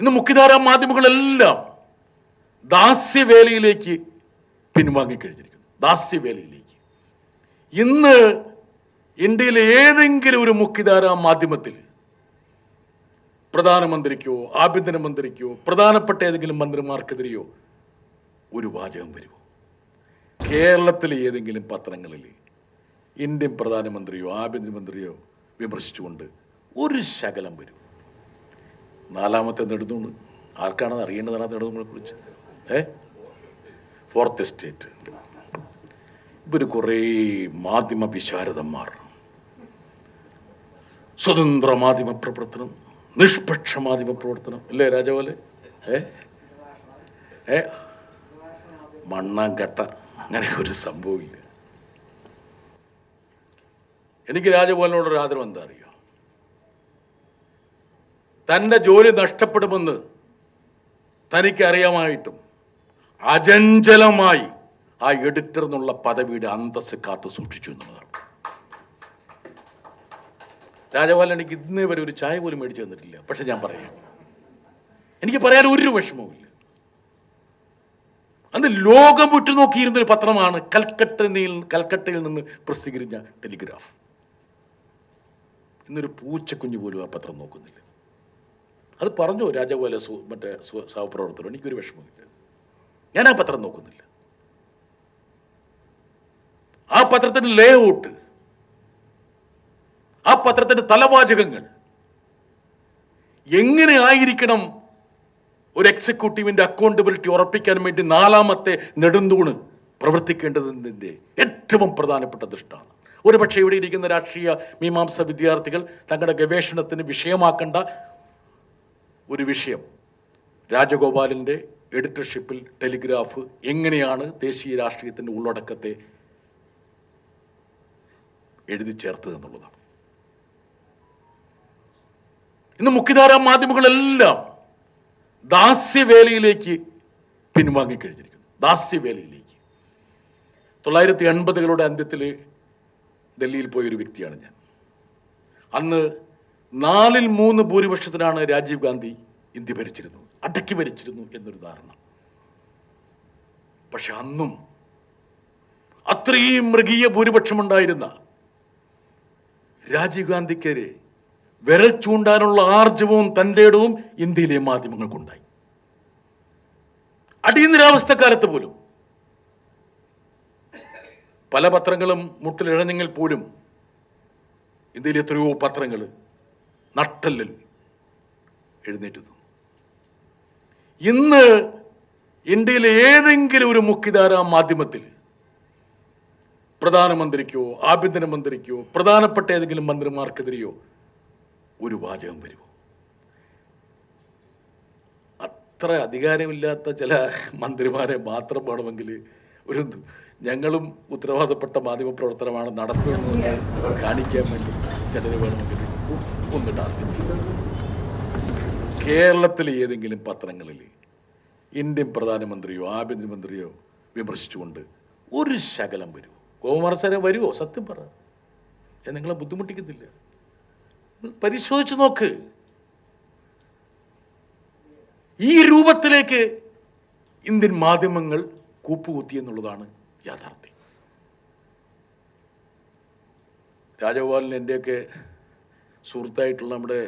ഇന്ന് മുഖ്യധാരാ മാധ്യമങ്ങളെല്ലാം ദാസ്യവേലയിലേക്ക് പിൻവാങ്ങിക്കഴിഞ്ഞിരിക്കുന്നു. ദാസ്യവേലയിലേക്ക്. ഇന്ന് ഇന്ത്യയിലെ ഏതെങ്കിലും ഒരു മുഖ്യധാരാ മാധ്യമത്തിൽ പ്രധാനമന്ത്രിക്കോ ആഭ്യന്തരമന്ത്രിക്കോ പ്രധാനപ്പെട്ട ഏതെങ്കിലും മന്ത്രിമാർക്കെതിരെയോ ഒരു വാചകം വരുമോ? കേരളത്തിലെ ഏതെങ്കിലും പത്രങ്ങളിൽ ഇന്ത്യൻ പ്രധാനമന്ത്രിയോ ആഭ്യന്തരമന്ത്രിയോ വിമർശിച്ചുകൊണ്ട് ഒരു ശകലം വരും? നാലാമത്തെ നെടുന്തൂണ് ആർക്കാണെന്ന് അറിയേണ്ടതാണ്. നെടുന്തൂണിനെ കുറിച്ച് ഫോർത്ത് എസ്റ്റേറ്റ്. ഇവര് കുറേ മാധ്യമ വിശാരദന്മാർ, സ്വതന്ത്ര മാധ്യമ പ്രവർത്തനം, നിഷ്പക്ഷ മാധ്യമ പ്രവർത്തനം അല്ലേ രാജപോലെ? മണ്ണാങ്കട്ട അങ്ങനെ ഒരു സംഭവമില്ല. എനിക്ക് രാജഭവനോടൊരു ആദരവ് എന്താ അറിയോ? തൻ്റെ ജോലി നഷ്ടപ്പെടുമെന്ന് തനിക്കറിയാമായിട്ടും അചഞ്ചലമായി ആ എഡിറ്റർ എന്നുള്ള പദവിയുടെ അന്തസ് കാത്തു സൂക്ഷിച്ചു എന്നുള്ളതാണ്. രാജഭവൻ എനിക്ക് ഇന്നേ വരെ ഒരു ചായ പോലും മേടിച്ചു തന്നിട്ടില്ല. പക്ഷെ ഞാൻ പറയാം, എനിക്ക് പറയാൻ ഒരു വിഷമവുമില്ല. അന്ന് ലോകം ഉറ്റുനോക്കിയിരുന്നൊരു പത്രമാണ് കൽക്കട്ടയിൽ നിന്ന് പ്രസിദ്ധീകരിച്ച ടെലിഗ്രാഫ്. ഇന്നൊരു പൂച്ചക്കുഞ്ഞു പോലും ആ പത്രം നോക്കുന്നില്ല. അത് പറഞ്ഞു രാജപോലെ മറ്റേ സഹപ്രവർത്തകർ, എനിക്കൊരു വിഷമമില്ല. ഞാൻ ആ പത്രം നോക്കുന്നില്ല. ആ പത്രത്തിന്റെ ലേ ഔട്ട്, ആ പത്രത്തിന്റെ തലവാചകങ്ങൾ എങ്ങനെ ആയിരിക്കണം ഒരു എക്സിക്യൂട്ടീവിന്റെ അക്കൗണ്ടബിലിറ്റി ഉറപ്പിക്കാൻ വേണ്ടി നാലാമത്തെ നെടുന്തൂണ് പ്രവർത്തിക്കേണ്ടതിന്റെ ഏറ്റവും പ്രധാനപ്പെട്ട ദൃഷ്ടാണ്. ഒരുപക്ഷെ ഇവിടെ ഇരിക്കുന്ന രാഷ്ട്രീയ മീമാംസ വിദ്യാർത്ഥികൾ തങ്ങളുടെ ഗവേഷണത്തിന് വിഷയമാക്കേണ്ട ഒരു വിഷയം രാജഗോപാലിന്റെ എഡിറ്റർഷിപ്പിൽ ടെലിഗ്രാഫ് എങ്ങനെയാണ് ദേശീയ രാഷ്ട്രീയത്തിന്റെ ഉള്ളടക്കത്തെ എഴുതി ചേർത്തത് എന്നുള്ളതാണ്. ഇന്ന് മുഖ്യധാരാ മാധ്യമങ്ങളെല്ലാം ദാസ്യവേലയിലേക്ക് പിൻവാങ്ങിക്കഴിഞ്ഞിരിക്കുന്നു. ദാസ്യവേലയിലേക്ക്. 1980കളുടെ അന്ത്യത്തിൽ ഡൽഹിയിൽ പോയൊരു വ്യക്തിയാണ് ഞാൻ. അന്ന് 4/3 ഭൂരിപക്ഷത്തിനാണ് രാജീവ് ഗാന്ധി ഇന്ത്യ ഭരിച്ചിരുന്നത്, അടക്കി ഭരിച്ചിരുന്നു എന്നൊരു ധാരണ. പക്ഷെ അന്നും അത്രയും മൃഗീയ ഭൂരിപക്ഷമുണ്ടായിരുന്ന രാജീവ് ഗാന്ധിക്കെതിരെ വിരൽ ചൂണ്ടാനുള്ള ആർജവവും തൻ്റെ ഇടവും ഇന്ത്യയിലെ മാധ്യമങ്ങൾക്കുണ്ടായി. അടിയന്തരാവസ്ഥക്കാലത്ത് പോലും പല പത്രങ്ങളും മുട്ടിലിഴഞ്ഞെങ്കിൽ പോലും ഇന്ത്യയിലെ എത്രയോ പത്രങ്ങൾ നട്ടല്ലിൽ എഴുന്നേറ്റ്. ഇന്ന് ഇന്ത്യയിലെ ഏതെങ്കിലും ഒരു മുഖ്യധാരാ മാധ്യമത്തിൽ പ്രധാനമന്ത്രിക്കോ ആഭ്യന്തരമന്ത്രിക്കോ പ്രധാനപ്പെട്ട ഏതെങ്കിലും മന്ത്രിമാർക്കെതിരെയോ ഒരു വാചകം വരുമോ? അത്ര അധികാരമില്ലാത്ത ചില മന്ത്രിമാരെ മാത്രം വേണമെങ്കിൽ ഒരു ഞങ്ങളും ഉത്തരവാദപ്പെട്ട മാധ്യമ പ്രവർത്തനമാണ് നടത്തുന്നതെന്ന് കാണിക്കാൻ വേണ്ടി ചിലർ വേണമെങ്കിൽ ഒന്നിട്ടാണ്. കേരളത്തിലെ ഏതെങ്കിലും പത്രങ്ങളിൽ ഇന്ത്യൻ പ്രധാനമന്ത്രിയോ ആഭ്യന്തരമന്ത്രിയോ വിമർശിച്ചുകൊണ്ട് ഒരു ശകലം വരുമോ? ഗോകുമാർ സാറെ വരുമോ? സത്യം പറ, ഞാൻ നിങ്ങളെ ബുദ്ധിമുട്ടിക്കുന്നില്ല. പരിശോധിച്ചു നോക്ക്. ഈ രൂപത്തിലേക്ക് ഇന്ത്യൻ മാധ്യമങ്ങൾ കൂപ്പുകുത്തി എന്നുള്ളതാണ് യാഥാർത്ഥ്യം. രാജഗോപാലിന് എൻ്റെയൊക്കെ സുഹൃത്തായിട്ടുള്ള നമ്മുടെ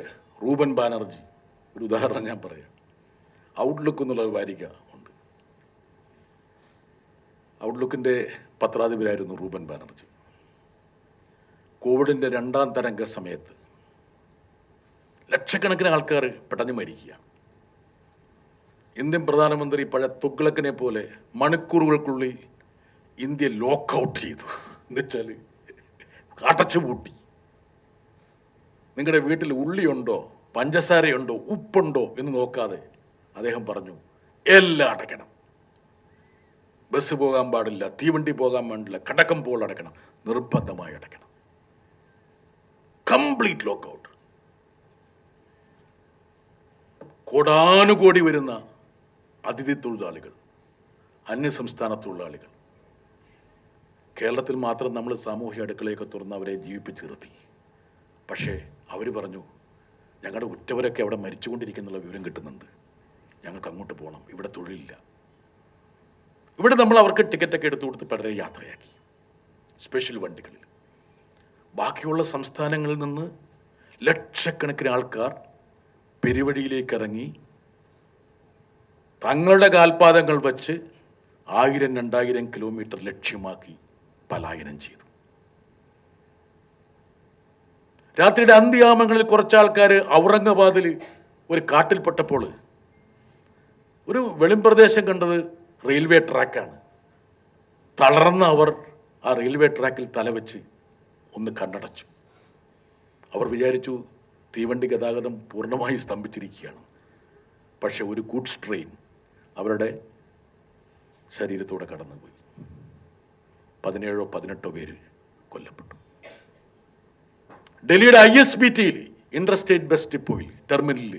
റൂബൻ ബാനർജി ഒരു ഉദാഹരണം ഞാൻ പറയാം. ഔട്ട്ലുക്ക് എന്നുള്ള ഒരു വാരിക ഉണ്ട്. ഔട്ട്ലുക്കിൻ്റെ പത്രാധിപരായിരുന്നു റൂബൻ ബാനർജി. കോവിഡിൻ്റെ 2ാം തരംഗ സമയത്ത് ലക്ഷക്കണക്കിന് ആൾക്കാർ പെട്ടെന്ന് മരിക്കുക. ഇന്ത്യൻ പ്രധാനമന്ത്രി പഴയ തുഗ്ലക്കിനെ പോലെ മണിക്കൂറുകൾക്കുള്ളിൽ ഇന്ത്യ ലോക്കൗട്ട് ചെയ്തു. എന്നുവെച്ചാൽ അടച്ചു പൂട്ടി. നിങ്ങളുടെ വീട്ടിൽ ഉള്ളിയുണ്ടോ, പഞ്ചസാരയുണ്ടോ, ഉപ്പുണ്ടോ എന്ന് നോക്കാതെ അദ്ദേഹം പറഞ്ഞു എല്ലാം അടയ്ക്കണം. ബസ് പോകാൻ പാടില്ല, തീവണ്ടി പോകാൻ പാടില്ല, കടക്കം പോൾ അടയ്ക്കണം, നിർബന്ധമായി അടയ്ക്കണം. Complete lockout. കോടാനുകോടി വരുന്ന അതിഥി തൊഴിലാളികൾ, അന്യസംസ്ഥാന തൊഴിലാളികൾ, കേരളത്തിൽ മാത്രം നമ്മൾ സാമൂഹ്യ അടുക്കളയൊക്കെ തുറന്ന് അവരെ ജീവിപ്പിച്ച് നിർത്തി. പക്ഷേ അവർ പറഞ്ഞു ഞങ്ങളുടെ ഉറ്റവരൊക്കെ അവിടെ മരിച്ചുകൊണ്ടിരിക്കുന്നുള്ള വിവരം കിട്ടുന്നുണ്ട്. ഞങ്ങൾക്ക് അങ്ങോട്ട് പോകണം, ഇവിടെ തൊഴിലില്ല. ഇവിടെ നമ്മൾ അവർക്ക് ടിക്കറ്റൊക്കെ എടുത്തു കൊടുത്ത് പലരെ യാത്രയാക്കി സ്പെഷ്യൽ വണ്ടികളിൽ. ബാക്കിയുള്ള സംസ്ഥാനങ്ങളിൽ നിന്ന് ലക്ഷക്കണക്കിന് ആൾക്കാർ പെരുവഴിയിലേക്ക് ഇറങ്ങി തങ്ങളുടെ കാൽപാദങ്ങൾ വച്ച് 1000-2000 കിലോമീറ്റർ ലക്ഷ്യമാക്കി പലായനം ചെയ്തു. രാത്രിയുടെ അന്ത്യയാമങ്ങളിൽ കുറച്ചാൾക്കാർ ഔറംഗാബാദിൽ ഒരു കാട്ടിൽപ്പെട്ടപ്പോൾ ഒരു വെളിമ്പ്രദേശം കണ്ടത് റെയിൽവേ ട്രാക്കാണ്. തളർന്ന അവർ ആ റെയിൽവേ ട്രാക്കിൽ തലവെച്ച് ഒന്ന് കണ്ണടച്ചു. അവർ വിചാരിച്ചു തീവണ്ടി ഗതാഗതം പൂർണ്ണമായി സ്തംഭിച്ചിരിക്കുകയാണ്. പക്ഷെ ഒരു ഗുഡ്സ് ട്രെയിൻ അവരുടെ ശരീരത്തോടെ കടന്നുപോയി. 17-18 പേര് കൊല്ലപ്പെട്ടു. ഡൽഹിയുടെ ISBTയിൽ ഇന്റർസ്റ്റേറ്റ് ബസ് ഡിപ്പോയിൽ ടെർമിനലിൽ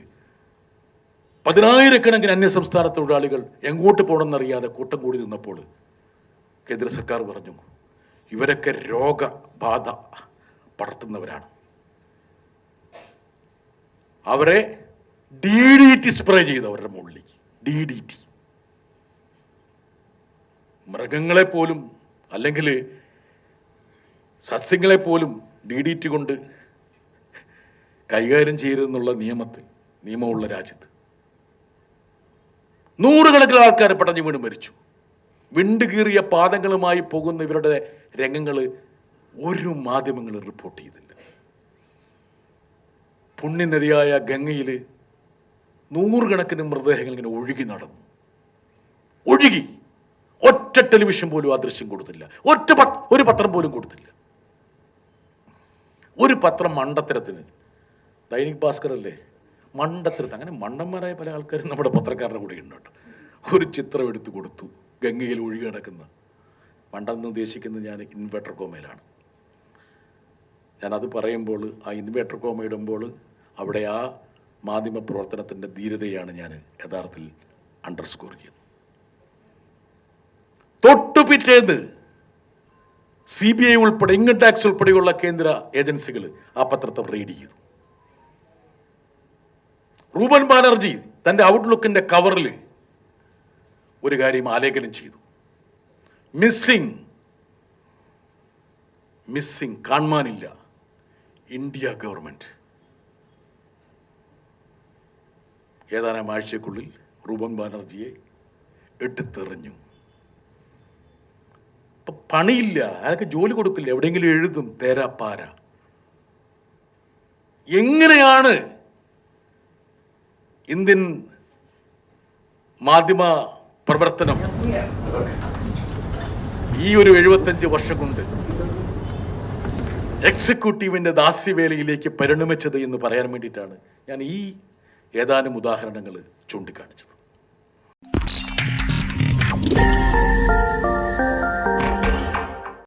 10,000-കണക്കിന് അന്യസംസ്ഥാന തൊഴിലാളികൾ എങ്ങോട്ട് പോകണമെന്നറിയാതെ കൂട്ടം കൂടി നിന്നപ്പോൾ കേന്ദ്ര സർക്കാർ പറഞ്ഞു, ഇവരൊക്കെ രോഗബാധ പടർത്തുന്നവരാണ്, അവരെ DDT സ്പ്രേ ചെയ്തു അവരുടെ മുകളിലേക്ക്. DDT മൃഗങ്ങളെ പോലും അല്ലെങ്കിൽ സസ്യങ്ങളെ പോലും DDT കൊണ്ട് കൈകാര്യം ചെയ്യരുതെന്നുള്ള നിയമമുള്ള രാജ്യത്ത് നൂറുകണക്കിന് ആൾക്കാർ പടഞ്ഞു വീണ് മരിച്ചു. വിണ്ടുകീറിയ പാദങ്ങളുമായി പോകുന്ന ഇവരുടെ രംഗങ്ങൾ ഒരു മാധ്യമങ്ങളും റിപ്പോർട്ട് ചെയ്തില്ല. പുണ്യനദിയായ ഗംഗയിൽ നൂറുകണക്കിന് മൃതദേഹങ്ങൾ ഇങ്ങനെ ഒഴുകി നടന്നു. ഒറ്റ ടെലിവിഷൻ പോലും ആ ദൃശ്യം കൊടുത്തില്ല. ഒരു പത്രം പോലും കൊടുത്തില്ല. ഒരു പത്രം മണ്ടത്തരത്തിന്, ദൈനിക് ഭാസ്കർ അല്ലേ മണ്ടത്തരത്ത്, അങ്ങനെ മണ്ടന്മാരായ പല ആൾക്കാരും നമ്മുടെ പത്രക്കാരുടെ കൂടെ ഉണ്ട്. ഒരു ചിത്രം എടുത്തു കൊടുത്തു ഗംഗയിൽ ഒഴുകി നടക്കുന്ന. മണ്ടെന്ന് ഉദ്ദേശിക്കുന്നത് ഞാൻ ഇൻവെർട്ടർ കോമയിലാണ്. ഞാനത് പറയുമ്പോൾ ആ ഇൻവെർട്ടർ കോമ ഇടുമ്പോൾ അവിടെ ആ മാധ്യമ പ്രവർത്തനത്തിൻ്റെ ധീരതയാണ് ഞാൻ യഥാർത്ഥത്തിൽ അണ്ടർസ്കോർ ചെയ്യുന്നത്. തൊട്ടുപിറ്റേന്ന് CBI ഉൾപ്പെടെ ഇൻകം ടാക്സ് ഉൾപ്പെടെയുള്ള കേന്ദ്ര ഏജൻസികൾ ആ പത്രത്തെ റീഡ് ചെയ്തു. റൂബൻ ബാനർജി തൻ്റെ ഔട്ട്ലുക്കിൻ്റെ കവറിൽ ഒരു കാര്യം ആലേഖനം ചെയ്തു. മിസ്സിംഗ് കാണാനില്ല ഇന്ത്യ ഗവൺമെന്റ്. ഏതാനും ആഴ്ചക്കുള്ളിൽ റൂബൻ ബാനർജിയെ എടുത്തെറിഞ്ഞു. പണിയില്ല, അയാൾക്ക് ജോലി കൊടുക്കില്ല, എവിടെയെങ്കിലും എഴുതും തേരാ പാര. എങ്ങനെയാണ് ഇന്ത്യൻ മാധ്യമ പ്രവർത്തനം ഈ ഒരു 75 വർഷം കൊണ്ട് എക്സിക്യൂട്ടീവിന്റെ ദാസ്യവേലയിലേക്ക് പരിണമിച്ചത് എന്ന് പറയാൻ വേണ്ടിയിട്ടാണ് ഞാൻ ഈ ഏതാനും ഉദാഹരണങ്ങൾ ചൂണ്ടിക്കാണിച്ചത്.